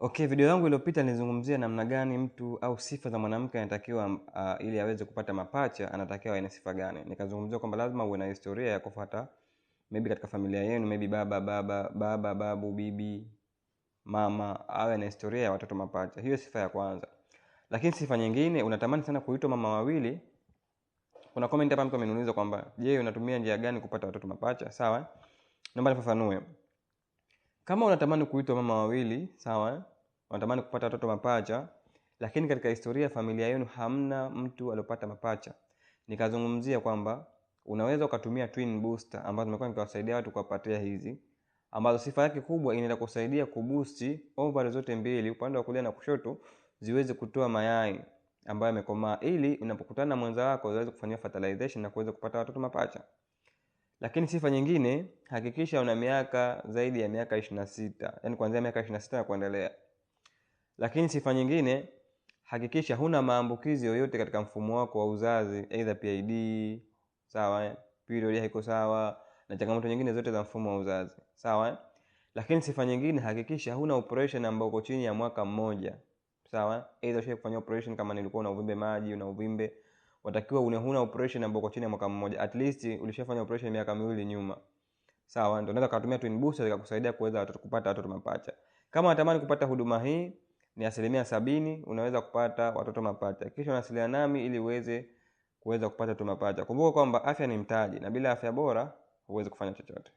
Okay, video yangu iliyopita nilizungumzia namna gani mtu au sifa za mwanamke anatakiwa ili aweze kupata mapacha anatakiwa awe na sifa gani. Nikazungumzia kwamba lazima uwe na historia ya kufuata maybe katika familia yenu, maybe baba, babu, bibi, mama, awe na historia ya watoto mapacha. Hiyo sifa ya kwanza. Lakini sifa nyingine, unatamani sana kuitwa mama wawili. Kuna comment hapa mtu ameniuliza kwamba, "Je, unatumia njia gani kupata watoto mapacha?" Sawa? Naomba nifafanue. Kama unatamani kuitwa mama wawili, sawa? Unatamani kupata watoto mapacha, lakini katika historia ya familia yenu hamna mtu aliyopata mapacha. Nikazungumzia kwamba unaweza ukatumia twin booster ambazo nimekuwa nikiwasaidia watu kuwapatia hizi, ambazo sifa yake kubwa inaenda kusaidia kuboost ovari zote mbili, upande wa kulia na kushoto, ziweze kutoa mayai ambayo yamekomaa, ili unapokutana na mwenza wako ziweze kufanyia fertilization na kuweza kupata watoto mapacha. Lakini sifa nyingine, hakikisha una miaka zaidi ya miaka 26, yani kuanzia miaka 26 na kuendelea. Lakini sifa nyingine, hakikisha huna maambukizi yoyote katika mfumo wako wa uzazi, either PID, sawa, period haiko sawa, na changamoto nyingine zote za mfumo wa uzazi, sawa. Lakini sifa nyingine, hakikisha huna operation ambayo uko chini ya mwaka mmoja, sawa. Either ushawahi kufanya operation kama nilikuwa na uvimbe maji, una uvimbe, watakiwa huna operation ambayo uko chini ya mwaka mmoja. At least ulishafanya operation miaka 2 nyuma. Sawa, ndio unaweza kutumia twin booster ikakusaidia kuweza kupata watoto mapacha. Kama unatamani kupata huduma hii, ni 70% unaweza kupata watoto mapacha. Kisha unawasiliana nami ili uweze kuweza kupata watoto mapacha. Kumbuka kwamba afya ni mtaji na bila afya bora huwezi kufanya chochote.